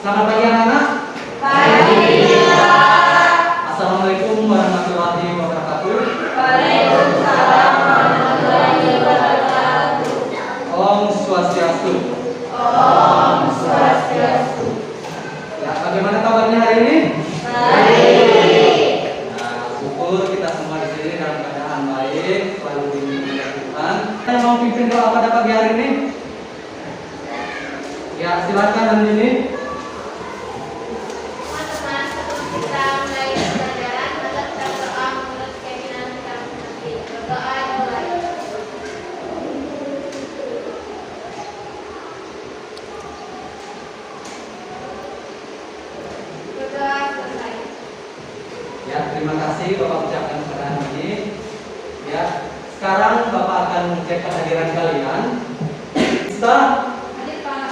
Selamat pagi anak-anak. Pagi. Assalamualaikum warahmatullahi wabarakatuh. Waalaikumsalam warahmatullahi wabarakatuh. Om Swastiastu. Om Swastiastu. Ya, bagaimana kabarnya hari ini? Baik. Nah, syukur kita semua di sini dalam keadaan baik, selalu dilindungi Tuhan. Saya mau pimpin doa pada pagi hari ini. Ya, silakan dan ini. Teman-teman, sebelum kita mulai pelajaran, mari kita berdoa menurut keinginan kita masing-masing. Berdoa mulai. Berdoa selesai. Ya, terima kasih Bapak ucapkan kepada ini. Ya, sekarang Bapak akan cek kehadiran kalian. Kita Hadir Pak.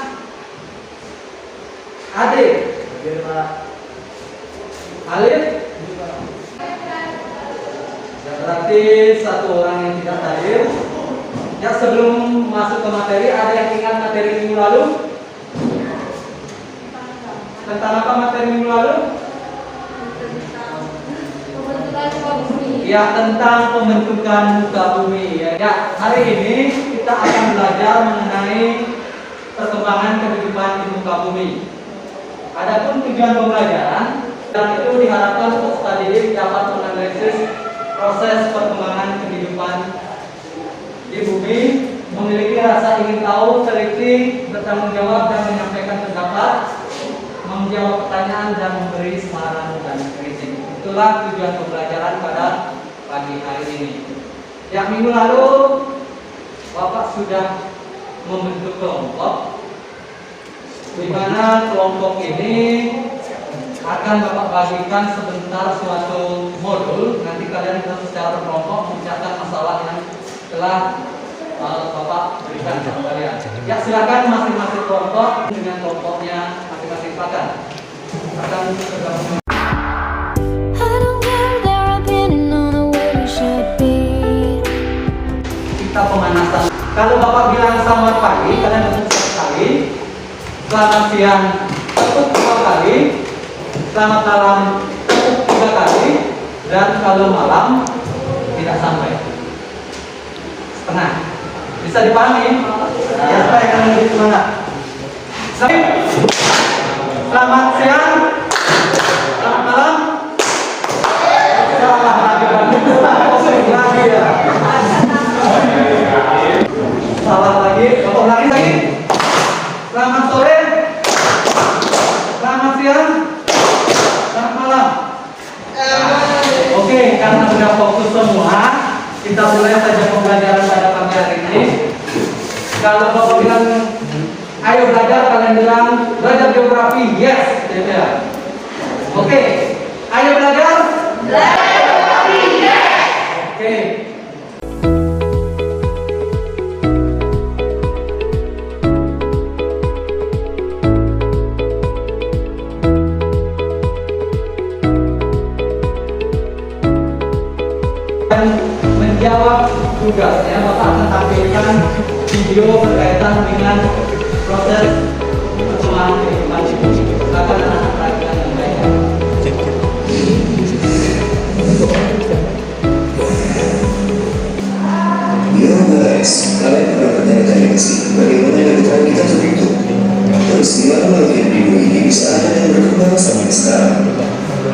Adik. Hadir Pak. Alif. Ya, berarti satu orang yang tidak hadir. Ya, sebelum masuk ke materi, ada yang ingat materi minggu lalu? Tentang apa materi minggu lalu? Pembentukan muka bumi. Ya, tentang pembentukan muka bumi. Ya, hari ini kita akan belajar mengenai perkembangan kehidupan di muka bumi. Adapun tujuan pembelajaran, dan itu diharapkan peserta didik dapat menganalisis proses perkembangan kehidupan di bumi, memiliki rasa ingin tahu, teliti, bertanggung jawab dan menyampaikan pendapat, menjawab pertanyaan dan memberi saran dan kritik. Itulah tujuan pembelajaran pada pagi hari ini. Yang minggu lalu Bapak sudah membentuk kelompok, di mana kelompok ini akan Bapak bagikan sebentar suatu modul. Nanti kalian bisa secara berkelompok membicarakan masalah yang telah Bapak berikan kepada kalian. Ya, silakan masing-masing kelompok dengan kelompoknya masing-masing. Silakan. Akan bergabung. Kita pemanasan. Kalau Bapak bilang selamat pagi, kalian tepuk satu kali. Selamat siang, tepuk dua kali. Selamat malam, tepuk tiga kali. Dan kalau malam tidak sampai setengah. Bisa dipahami? Ya, supaya kalian lebih semangat. Selamat siang, selamat malam. Salah lagi lagi ya. Salah lagi, ulangi lagi. Selamat sore, selamat siang, selamat malam. Oke, karena sudah fokus semua, kita mulai saja pembelajaran pada pagi hari ini. Kalau Bapak bilang, ayo belajar, kalian bilang belajar geografi, yes, gitu ya. Oke, ayo belajar. Belajar geografi, yes. Oke. Menjawab tugasnya, Bapak akan tampilkan video berkaitan dengan proses perkembangan kehidupan di bumi. Silakan anak-anak perhatikan yang baik. Yo guys, kalian pernah bertanya-tanya ke sini bagaimana kehidupan kita begitu? Terus gimana makhluk hidup di bumi ini bisa ada dan berkembang sampai sekarang?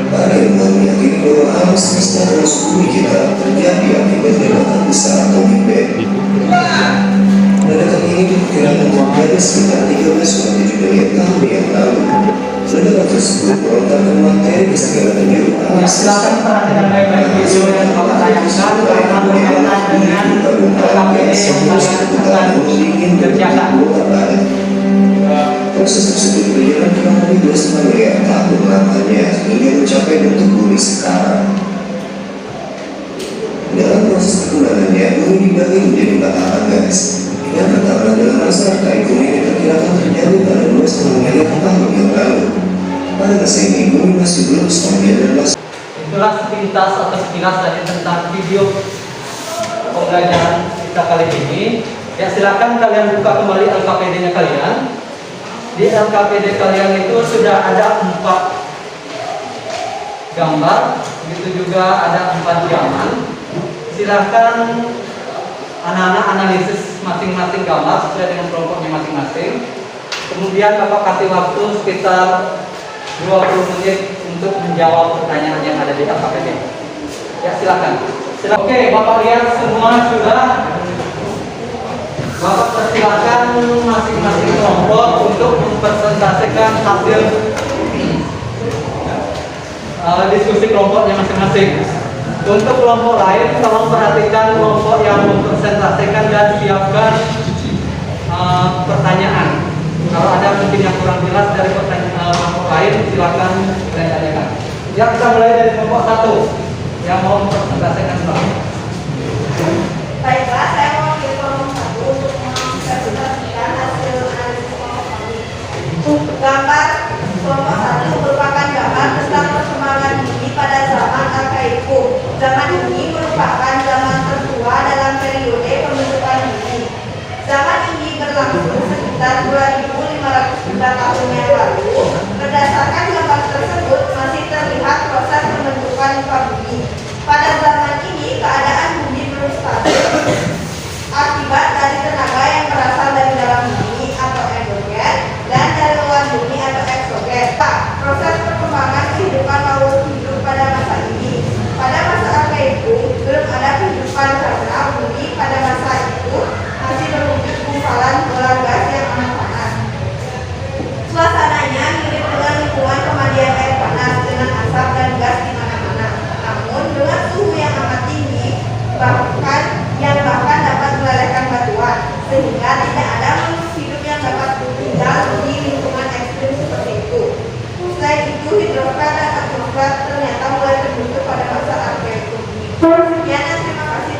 Para ilmuwan meyakini bahwa alam semesta termasuk bumi kita terjadi akibat ledakan besar atau Big Bang. Ledakan ini diperkirakan terjadi sekitar 13,7 miliar tahun yang lalu. Ledakan tersebut melontarkan materi ke segala penjuru alam semesta. Silakan perhatikan baik-baik video yang Bapak tayangkan karena berkaitan dengan KPD yang kalian akan kerjakan. Proses tersebut berjalan kurang lebih 2,5 miliar tahun lamanya hingga mencapai bentuk bumi sekarang. Dalam proses perkembangannya, bumi dibagi menjadi 4 tahapan guys. Yang pertama adalah masa arkai. Bumi diperkirakan terjadi pada 2,5 miliar tahun yang lalu. Pada masa ini, bumi masih belum stabil dan masih. Itulah sepintas atau sekilas dari tentang video pembelajaran kita kali ini. Ya, silakan kalian buka kembali LKPD-nya kalian. di LKPD kalian itu sudah ada 4 gambar, begitu juga ada 4 zaman. Silahkan anak-anak analisis masing-masing gambar sesuai dengan kelompoknya masing-masing. Kemudian Bapak kasih waktu sekitar 20 menit untuk menjawab pertanyaan yang ada di LKPD. Ya, silakan. Oke, Bapak lihat semua sudah. Bapak persilakan masing-masing kelompok untuk mempresentasikan hasil diskusi kelompoknya masing-masing. Untuk kelompok lain, tolong perhatikan kelompok yang mempresentasikan dan siapkan pertanyaan. Kalau ada mungkin yang kurang jelas dari pertanyaan kelompok lain, silakan ditanyakan. Ya, kita mulai dari kelompok 1 yang mau mempresentasikan dulu. Baiklah, saya mau pilih kelompok 1 untuk mempresentasikan hasil analisis kelompok kami. Gambar kelompok 1 merupakan gambar tentang perkembangan bumi pada zaman Arkaikum. Zaman ini merupakan zaman tertua dalam periode pembentukan bumi. Zaman ini berlangsung sekitar 2.500 tahun yang lalu. Berdasarkan gambar tersebut masih terlihat proses pembentukan muka bumi. Pada zaman ini keadaan bumi belum stabil akibat dari tenaga yang berasal dari dalam bumi atau endogen dan dari luar bumi atau eksogen. Proses perkembangan kehidupan makhluk hidup pada masa ini. Pada masa Arkaikum belum ada kehidupan karena bumi pada masa itu masih berwujud gumpalan bola gas yang amat panas. Suasananya mirip dengan lingkungan pemandian air panas dengan asap dan gas di mana-mana. Namun dengan suhu yang amat tinggi, bahkan dapat melelehkan batuan, sehingga tidak ada makhluk hidup yang dapat tinggal di lingkungan ekstrim seperti itu. Selain itu, hidrosfer dan atmosfer ternyata mulai terbentuk pada masa Arkaikum. Sekian dan terima kasih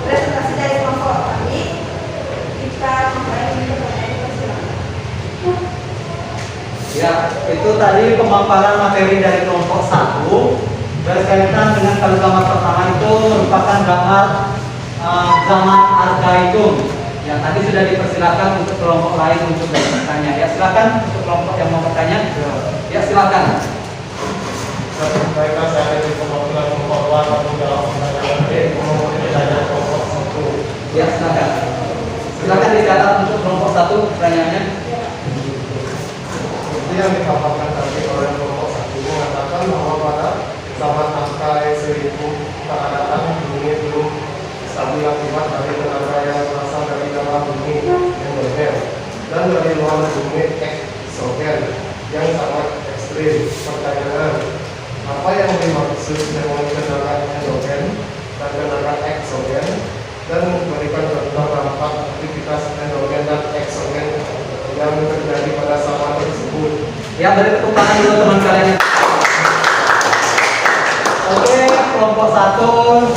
presentasi dari kelompok kami. Kita memulai Ya, itu tadi pemaparan materi dari kelompok 1 berkaitan dengan kalau gambar pertama itu merupakan gambar zaman Arkaikum. Ya, tadi sudah dipersilakan untuk kelompok lain untuk bertanya. Ya, silakan untuk kelompok yang mau bertanya. Ya, silakan. Baiklah, saya dari kelompok atau dalam pertanyaan kelompok kelompok 1. Ya, silakan. Silakan dicatat untuk kelompok 1 pertanyaannya. Yang dipaparkan tadi oleh kelompok 1 mengatakan bahwa pada zaman Arkaikum keadaan bumi belum stabil akibat dari tenaga yang berasal dari dalam bumi endogen dan dari luar bumi eksogen yang sangat ekstrim. Pertanyaan, apa yang dimaksud dengan tenaga endogen dan tenaga eksogen, dan memberikan contoh dampak aktivitas endogen dan eksogen yang terjadi pada zaman tersebut. Ya, beri tepuk tangan dulu teman kalian. Oke, kelompok 1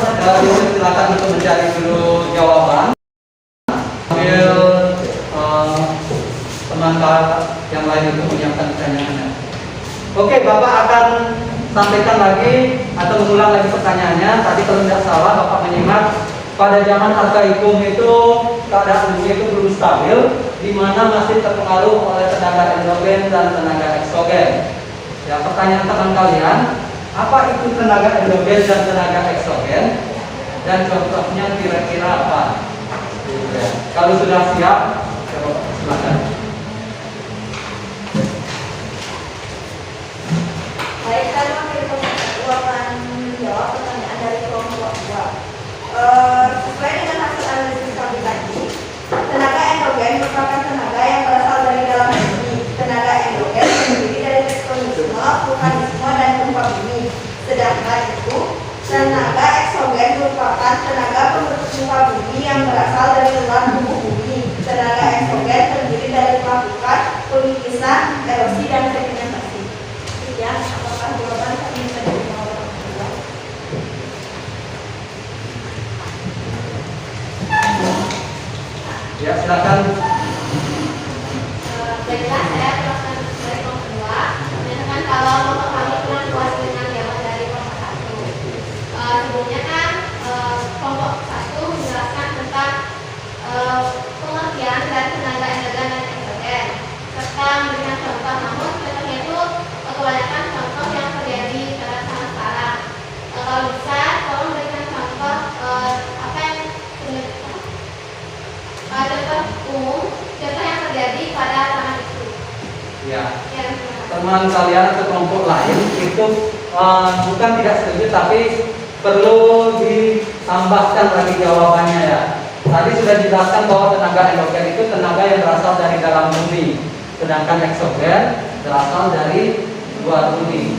silakan untuk mencari dulu jawaban. Sambil teman yang lain itu menyiapkan pertanyaannya. Oke, Bapak akan sampaikan lagi atau mengulang lagi pertanyaannya. Tadi kalau tidak salah Bapak menyimak pada zaman Arkaikum itu keadaan bumi itu belum stabil, di mana masih terpengaruh oleh tenaga endogen dan tenaga eksogen. Ya, pertanyaan teman kalian, apa itu tenaga endogen dan tenaga eksogen? Dan contohnya kira-kira apa? Ya. Kalau sudah siap, silakan. Baik, saya wakil kelompok 2 akan menjawab pertanyaan dari kelompok 2. Sesuai dengan hasil analisis kami tadi, tenaga endogen merupakan tenaga yang berasal dari dalam bumi. Tenaga endogen terdiri dari tektonisme, vulkanisme, dan gempa bumi. Sedangkan itu, tenaga eksogen merupakan tenaga pembentuk muka bumi yang berasal dari luar tubuh bumi. Tenaga eksogen terdiri dari pelapukan, pengkikisan, erosi, dan sedimentasi. Sekian, apakah jawaban kami bisa diterima oleh kelompok 2? Ya, silakan. Baiklah, saya teruskan dari kelompok 2. Menyatakan kalau kelompok kami kurang puas dengan jawaban dari kelompok 1. Sebelumnya kan kelompok 1 menjelaskan tentang pengertian dari tenaga endogen dan eksogen. teman kalian atau kelompok lain itu bukan tidak setuju, tapi perlu ditambahkan lagi jawabannya ya. Tadi sudah dijelaskan bahwa tenaga endogen itu tenaga yang berasal dari dalam bumi, sedangkan eksogen berasal dari luar bumi.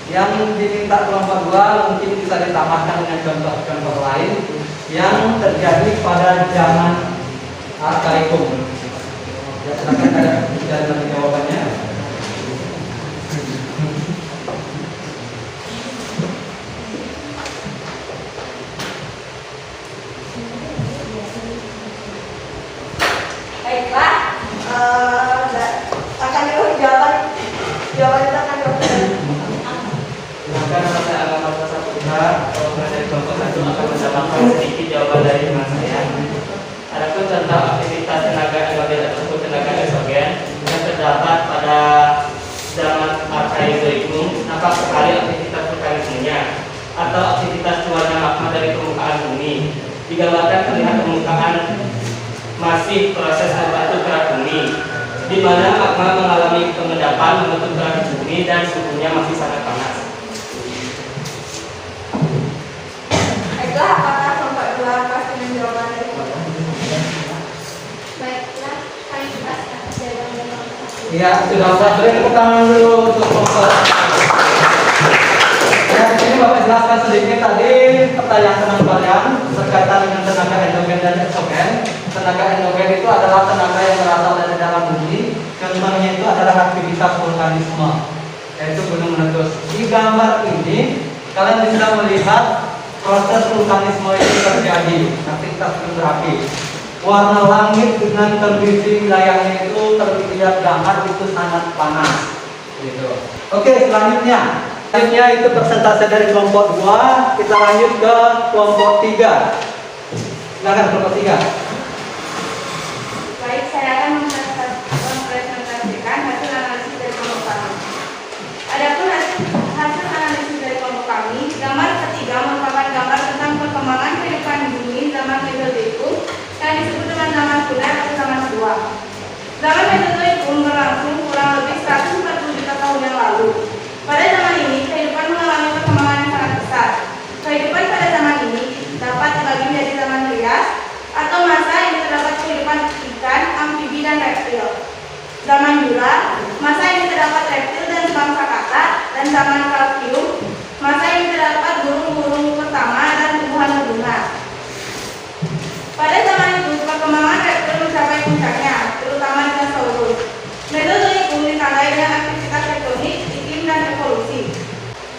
Yang diminta kelompok 2 mungkin bisa ditambahkan dengan contoh-contoh lain yang terjadi pada zaman Arkaikum. Ya, silakan ada jalan jawabannya. Baiklah, akan diberi jawaban itu akan diberi. Silakan saya alamat satu kalau dari kelompok 1 akan mendapatkan sedikit jawaban dari teman saya. Adapun tentang aktivitas tenaga endogen ataupun tenaga eksogen yang terdapat pada zaman Arkaikum, nampak sekali aktivitas vulkanismenya atau aktivitas keluarnya magma dari permukaan bumi. Digambarkan terlihat permukaan masih proses air batu kerak bumi, di mana magma mengalami pengendapan membentuk kerak bumi dan suhunya masih sangat panas. Baiklah, apakah kelompok 2 pasti dengan jawaban dari kelompok? Baiklah, kami jelaskan jawaban dari kelompok 1. Ya, sudah beri tepuk tangan dulu untuk kelompok. Ya, di sini Bapak jelaskan sedikit tadi pertanyaan teman kalian berkaitan dengan tenaga endogen dan eksogen. Tenaga endogen itu adalah tenaga yang berasal dari dalam bumi. Contohnya itu adalah aktivitas vulkanisme, yaitu gunung meletus. Di gambar ini kalian bisa melihat proses vulkanisme itu terjadi, aktivitas gunung berapi. Warna langit dengan kondisi wilayahnya itu terlihat gambar itu sangat panas. Gitu. Oke, selanjutnya itu persentase dari kelompok 2. Kita lanjut ke kelompok 3. Silakan kelompok 3. Baik, saya akan mempresentasikan hasil analisis dari kelompok kami. Adapun hasil analisis dari kelompok kami, gambar ketiga merupakan gambar tentang perkembangan kehidupan bumi zaman Mesozoikum yang disebut dengan zaman kuno atau zaman kedua. Zaman Mesozoikum berlangsung kurang lebih 140 juta tahun yang lalu. Pada zaman ini, kehidupan mengalami perkembangan yang sangat besar. Kehidupan pada zaman ini dapat dibagi menjadi zaman Trias atau masa yang terdapat kehidupan ikan, amfibi, dan reptil. Zaman Jura, masa yang terdapat reptil dan bangsa kata, dan zaman Kalsium, masa yang terdapat burung-burung pertama dan tumbuhan berbunga. Pada zaman itu, perkembangan reptil mencapai puncaknya, terutama dinosaurus. Mesozoikum ditandai dengan aktivitas tektonik, iklim, dan evolusi.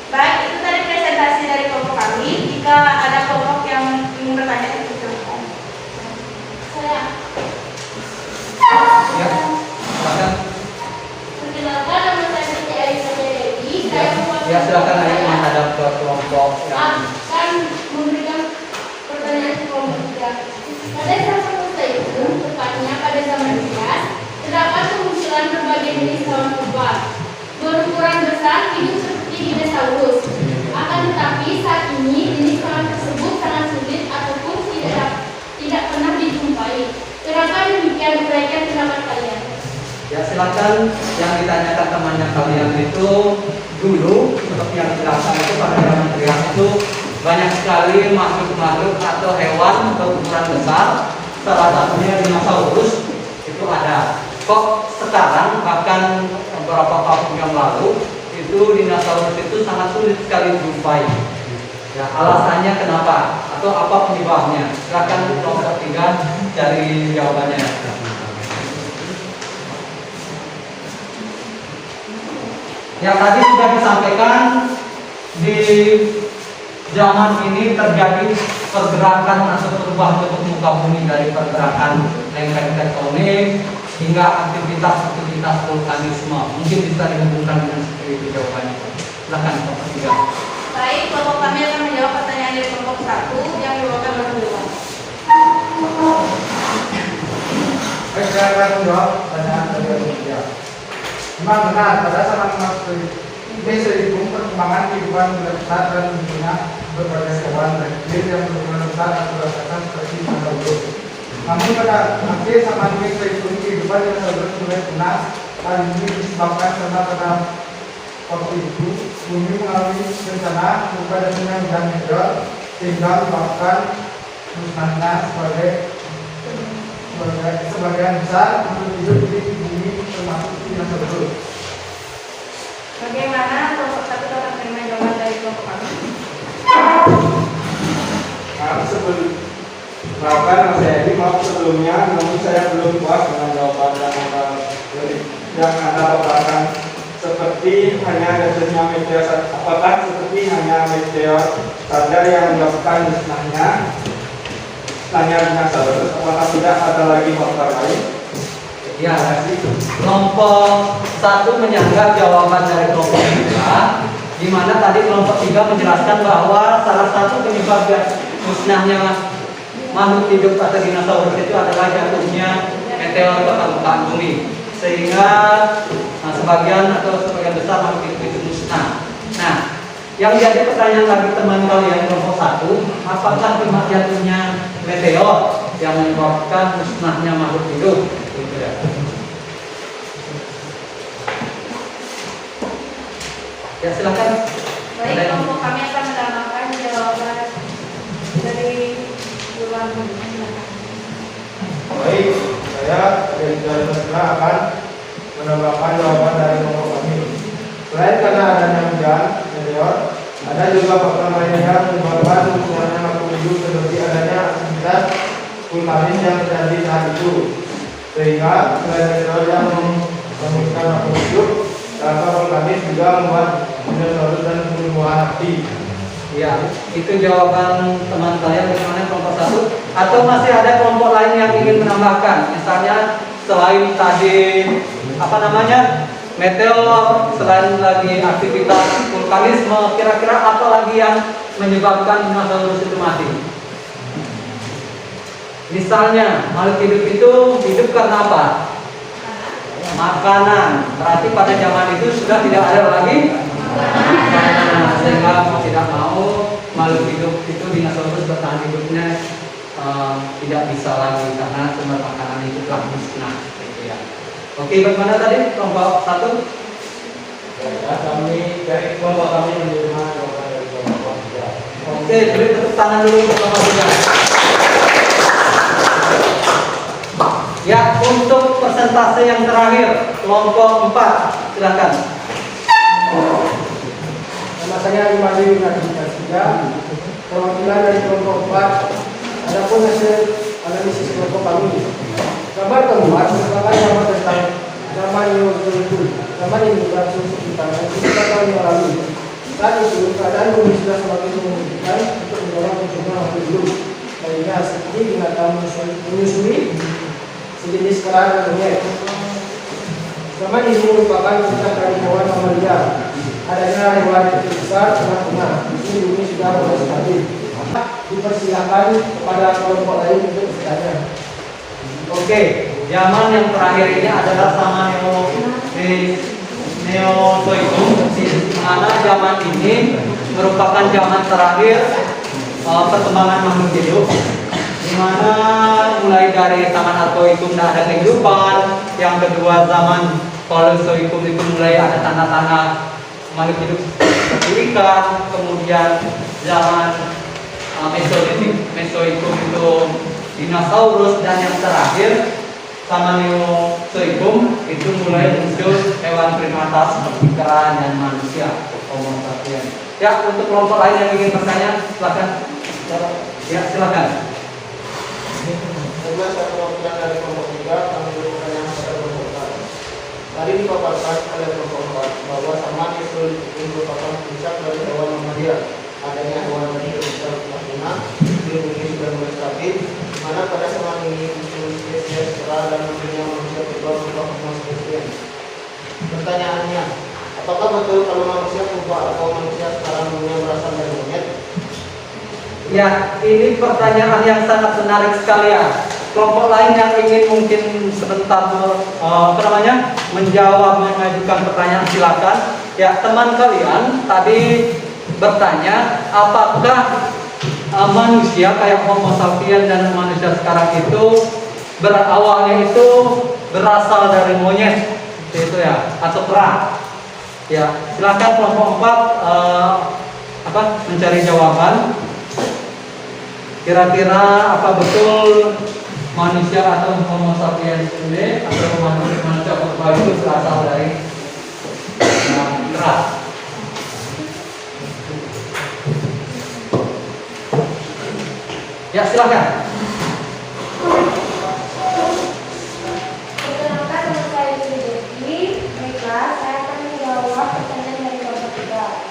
Baik, itu tadi presentasi dari kelompok kami. Jika ada kelompok yang ingin bertanya, silakan. Saya Ya, silakan. perkenalkan, nama saya Siti Aisyah Dewi. Saya Ya, silakan ayo menghadap ke kelompok yang akan memberikan pertanyaan ke kelompok 3. Pada zaman Mesozoikum, tepatnya pada zaman Trias, terdapat kemunculan berbagai jenis hewan purba berukuran besar, hidup seperti dinosaurus. Akan tetapi saat ini jenis hewan tersebut sangat sulit ataupun tidak pernah dijumpai. Kenapa demikian, uraikan pendapat kalian? ya, silakan yang ditanyakan temannya kalian itu dulu seperti yang dijelaskan itu pada zaman Trias itu banyak sekali makhluk-makhluk atau hewan berukuran besar, salah satunya dinosaurus itu ada. Kok sekarang bahkan beberapa tahun yang lalu itu dinosaurus itu sangat sulit sekali dijumpai. Ya, alasannya kenapa atau apa penyebabnya? Silakan kelompok 3 cari jawabannya. Ya, tadi sudah disampaikan di zaman ini terjadi pergerakan atau perubahan bentuk muka bumi dari pergerakan lengkeng tektonik hingga aktivitas vulkanisme. Mungkin bisa dihubungkan dengan seperti itu jawabannya. Silakan kelompok 3. Baik, kelompok kami akan menjawab pertanyaan dari kelompok 1 yang dibawakan oleh Dewan. Baik, saya akan menjawab pertanyaan dari kelompok 3. Memang benar, pada zaman Mesozoikum perkembangan kehidupan mulai besar dan munculnya berbagai hewan reptil yang berukuran besar atau rasakan seperti dinosaurus. Namun pada akhir zaman Mesozoikum kehidupan dinosaurus mulai punah Hal ini disebabkan karena pada waktu itu bumi mengalami bencana berupa dengan hujan meteor sehingga menyebabkan musnahnya sebagian besar makhluk hidup di bumi termasuk yang tersebut. Bagaimana kelompok satu dapat menerima jawaban dari kelompok kami? Sebelumnya, namun saya belum puas dengan jawaban yang Anda paparkan. Seperti hanya jatuhnya meteor, apakah seperti hanya meteor saja yang menyebabkan musnahnya dinosaurus? Apakah tidak ada lagi faktor lain? Ya, kelompok 1 menyanggah jawaban dari kelompok 3, di mana tadi kelompok 3 menjelaskan bahwa salah satu penyebab musnahnya makhluk hidup atau dinosaurus itu adalah jatuhnya meteor ke permukaan bumi, sehingga sebagian besar makhluk hidup itu musnah. Nah, yang jadi pertanyaan lagi teman kalian kelompok 1, apakah cuma jatuhnya meteor yang menyebabkan musnahnya makhluk hidup? Gitu ya. Ya, silakan. Baik, kelompok kami akan menambahkan jawaban dari bulan silakan. Baik, saya dari Jalan akan menambahkan jawaban dari kelompok kami. Selain karena adanya hujan meteor, ada juga faktor lainnya yang menyebabkan munculnya makhluk hidup seperti adanya aktivitas vulkanis yang terjadi saat itu, sehingga selain meteor yang memunculkan makhluk hidup, lava vulkanis juga membuat dinosaurus dan tumbuhan api. Ya, itu jawaban teman saya bagaimana kelompok 1. Atau masih ada kelompok lain yang ingin menambahkan, misalnya selain tadi meteor, selain lagi aktivitas vulkanisme, kira-kira apa lagi yang menyebabkan dinosaurus itu mati? Misalnya makhluk hidup itu hidup karena apa? Makanan. Berarti pada zaman itu sudah tidak ada lagi makanan, sehingga mau tidak mau makhluk hidup itu dinosaurus bertahan hidupnya tidak bisa lagi karena sumber makanan itu telah musnah. Gitu ya. Oke, bagaimana tadi kelompok 1? Ya, kami dari kelompok kami menerima jawaban dari kelompok 3. Oke, beri tepuk tangan dulu untuk kelompok 3. Ya, untuk persentase yang terakhir kelompok 4, silakan. Nama saya Imadi Winarditas 3, perwakilan dari kelompok 4. Adapun hasil analisis kelompok kami, gambar keempat merupakan gambar tentang zaman Neozoikum. Zaman ini berlangsung sekitar 4 tahun yang lalu. Saat itu keadaan bumi sudah semakin memungkinkan untuk mendorong pertumbuhan makhluk hidup, sehingga seperti binatang menyusui sejenis kera dan monyet. Zaman ini merupakan puncak dari hewan mamalia. Adanya hewan besar tengah-tengah. Ini bumi sudah mulai stabil. Dipersilakan kepada kelompok lain untuk bertanya. Oke, zaman yang terakhir ini adalah sama Neozoikum, di mana zaman ini merupakan zaman terakhir perkembangan makhluk hidup, di mana mulai dari zaman Arkoikum tidak ada kehidupan, yang kedua zaman Paleozoikum itu mulai ada tanda-tanda makhluk hidup seperti ikan, kemudian zaman Mesozoikum itu dinosaurus, dan yang terakhir sama Neozoikum itu mulai muncul hewan primata seperti kera dan manusia, Homo sapiens. Ya, untuk kelompok lain yang ingin bertanya, silakan. Ya, silakan. Saya perwakilan dari kelompok 3, kami bertanya kepada kelompok 4. Tadi dipaparkan oleh kelompok 4 bahwa zaman itu merupakan puncak dari hewan mamalia. Adanya hewan hidup besar tengah-tengah, di bumi sudah mulai stabil, di mana pada zaman ini muncul spesies kera dan dunia manusia berubah-ubah Homo sapiens. Pertanyaannya, apakah betul kalau manusia berubah atau manusia sekarang dunia berasal dari monyet? Ya, ini pertanyaan yang sangat menarik sekali ya. Kelompok lain yang ingin mungkin sebentar mengajukan pertanyaan, silakan. Ya, teman kalian tadi bertanya apakah manusia kayak Homo sapiens dan manusia sekarang itu berawalnya itu berasal dari monyet. itu ya, atau kera. Ya, silakan kelompok 4 mencari jawaban. Kira-kira apa betul manusia atau Homo sapiens ini atau manusia purba itu berasal dari kera? Ya, silakan. Perkenalkan nama saya Yudi. Baiklah, saya akan menjawab pertanyaan dari kelompok 3.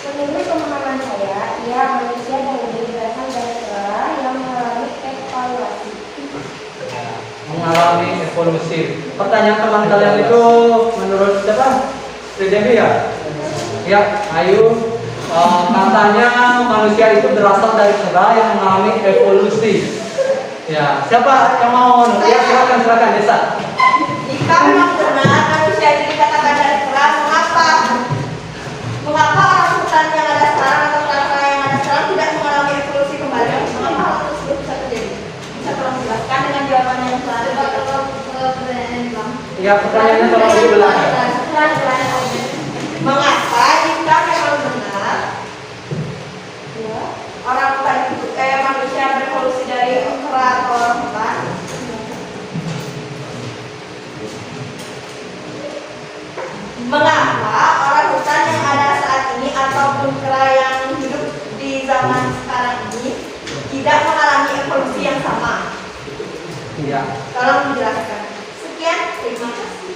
Menurut pemahaman saya, ia manusia dan lebih berasal dari kera yang mengalami evaluasi. Mengalami evolusi. Pertanyaan teman kalian itu menurut siapa? Debbie ya? Ya, ayo. Katanya manusia itu berasal dari kera yang mengalami evolusi. Ya, siapa yang mau? Ya, silakan Desa. Jika memang benar manusia itu dikatakan dari kera, mengapa orang hutan yang ada sekarang atau kera yang ada sekarang tidak mengalami evolusi kembali? Mengapa hal tersebut bisa terjadi? Bisa tolong jelaskan dengan jawaban yang selanjutnya. Ya, pertanyaannya tolong diulang. Mengapa jika memang benar orang hutan itu manusia berevolusi dari kera atau orang hutan? Mengapa orang hutan yang ada saat ini ataupun kera yang hidup di zaman sekarang ini tidak mengalami evolusi yang sama? Iya. Tolong menjelaskan. Sekian, terima kasih.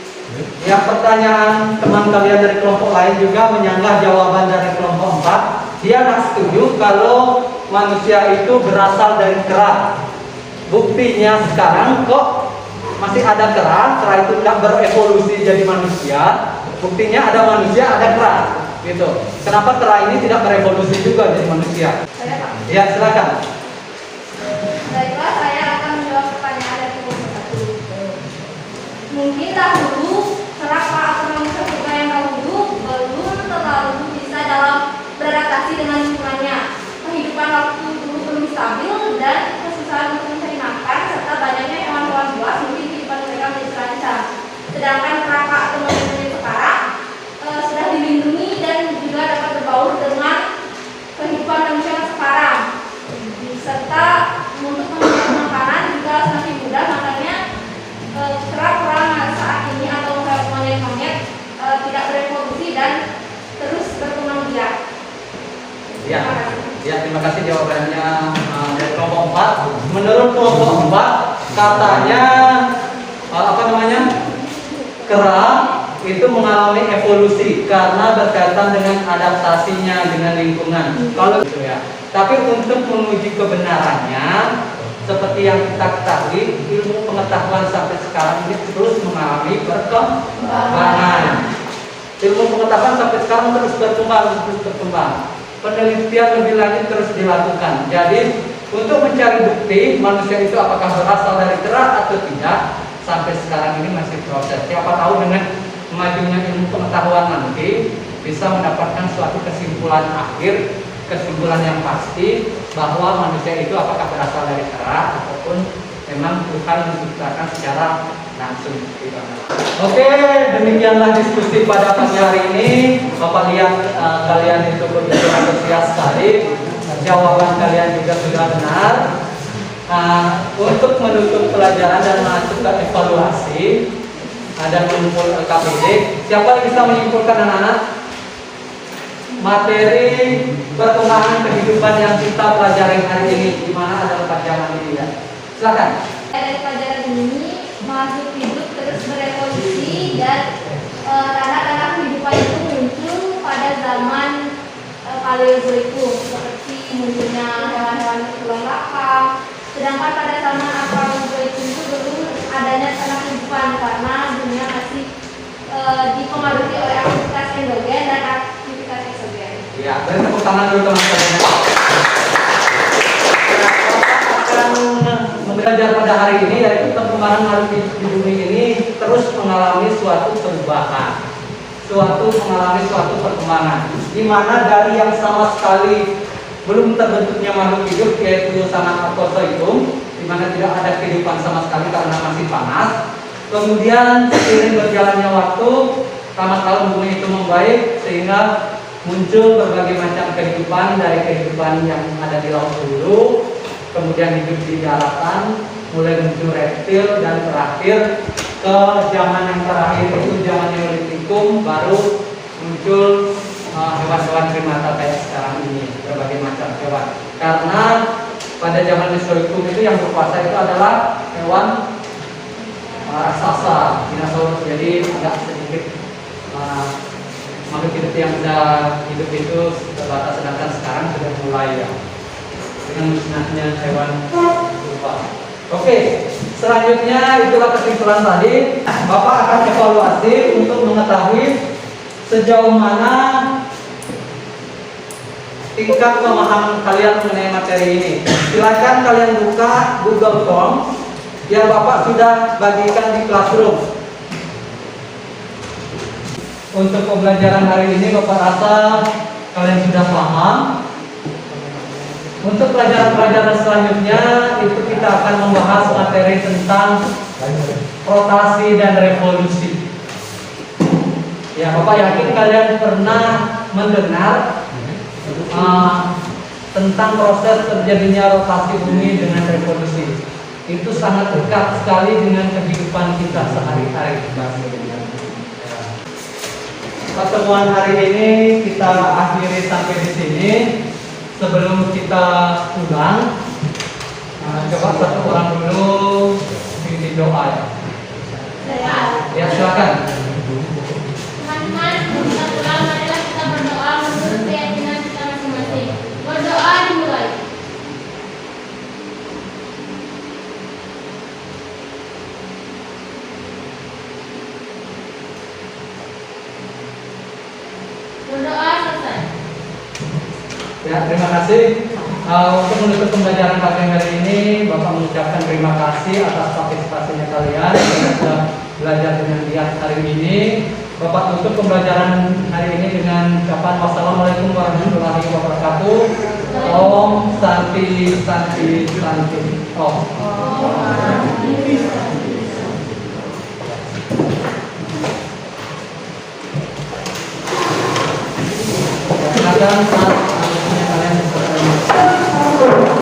Ya, pertanyaan teman kalian dari kelompok lain juga menyanggah jawaban dari kelompok 4. Dia nggak setuju kalau manusia itu berasal dari kera. Buktinya sekarang kok masih ada kera itu tidak berevolusi jadi manusia. Buktinya ada manusia, ada kera, gitu. Kenapa kera ini tidak berevolusi juga jadi manusia? Saya Pak. Ya, silakan. Baiklah, saya akan menjawab pertanyaan dari kelompok 1. Mungkin dahulu kera atau manusia purba yang dahulu belum terlalu bisa dalam beradaptasi dengan lingkungannya. Kehidupan waktu dulu belum stabil dan kesusahan untuk mencari makan serta banyaknya hewan-hewan buas mungkin kehidupan mereka menjadi terancam. Sedangkan kera atau manusia sekarang sudah dilindungi dan juga dapat berbaur dengan kehidupan manusia sekarang. Serta untuk mencari makanan juga semakin mudah, makanya kera saat ini atau monyet-monyet tidak berevolusi dan terus berkembang biak. Ya, terima kasih jawabannya dari kelompok 4. Menurut kelompok 4, katanya kera itu mengalami evolusi karena berkaitan dengan adaptasinya dengan lingkungan. Kalau gitu ya. Tapi untuk menguji kebenarannya, seperti yang kita ketahui, ilmu pengetahuan sampai sekarang ini terus mengalami perkembangan. Ilmu pengetahuan sampai sekarang terus berkembang. Penelitian lebih lanjut terus dilakukan. Jadi untuk mencari bukti manusia itu apakah berasal dari kera atau tidak, sampai sekarang ini masih proses. Siapa tahu dengan majunya ilmu pengetahuan nanti bisa mendapatkan suatu kesimpulan akhir, kesimpulan yang pasti bahwa manusia itu apakah berasal dari kera ataupun memang Tuhan menciptakan secara langsung. Oke, demikianlah diskusi pada pagi hari ini. Bapak lihat kalian itu begitu antusias sekali. Jawaban kalian juga sudah benar. Untuk menutup pelajaran dan masuk ke evaluasi dan mengumpul KPD, siapa yang bisa menyimpulkan anak-anak materi perkembangan kehidupan yang kita pelajari hari ini, di mana ada 4 zaman ini ya? Silakan. Dari pelajaran ini, makhluk hidup terus berevolusi dan tanda-tanda kehidupan itu muncul pada zaman Paleozoikum, seperti munculnya hewan-hewan berulang lapang. Sedangkan pada zaman Paleozoikum itu belum adanya tanda kehidupan karena dunia masih dipengaruhi oleh aktivitas endogen dan aktivitas eksogen. Ya, beri tepuk tangan dulu teman-teman. Belajar pada hari ini yaitu perkembangan makhluk hidup di bumi ini terus mengalami suatu perubahan, mengalami suatu perkembangan, di mana dari yang sama sekali belum terbentuknya makhluk hidup yaitu zaman Arkozoikum, di mana tidak ada kehidupan sama sekali karena masih panas, Kemudian seiring berjalannya waktu, tamat laut bumi itu membaik sehingga muncul berbagai macam kehidupan, dari kehidupan yang ada di laut dulu, kemudian hidup di daratan, mulai muncul reptil, dan terakhir ke zaman yang terakhir itu zaman Neolitikum, baru muncul hewan-hewan primata kayak sekarang ini, berbagai macam hewan. Karena pada zaman Mesozoikum itu yang berkuasa itu adalah hewan raksasa, dinosaurus. Jadi agak sedikit makhluk hidup yang bisa hidup itu terbatas, sedangkan sekarang sudah mulai ya dengan musnahnya hewan purba. Oke, selanjutnya itulah kesimpulan tadi. Bapak akan evaluasi untuk mengetahui sejauh mana tingkat pemahaman kalian mengenai materi ini. Silakan kalian buka Google Form yang Bapak sudah bagikan di classroom. Untuk pembelajaran hari ini Bapak rasa kalian sudah paham. Untuk pelajaran-pelajaran selanjutnya itu kita akan membahas materi tentang rotasi dan revolusi. Ya, Bapak yakin kalian pernah mendengar tentang proses terjadinya rotasi bumi dengan revolusi. Itu sangat dekat sekali dengan kehidupan kita sehari-hari. Pertemuan hari ini kita akhiri sampai di sini. Sebelum kita pulang, coba satu orang dulu pimpin doa ya. Ya, silakan. Teman-teman, kita pulang, marilah kita berdoa menurut keyakinan kita masing-masing. Berdoa dimulai. Berdoa selesai. Ya, terima kasih. Untuk menutup pembelajaran pagi hari ini, Bapak mengucapkan terima kasih atas partisipasinya kalian yang sudah belajar dengan giat hari ini. Bapak tutup pembelajaran hari ini dengan ucapan wassalamualaikum warahmatullahi wabarakatuh. Om Santi Santi Santi Om. Silakan.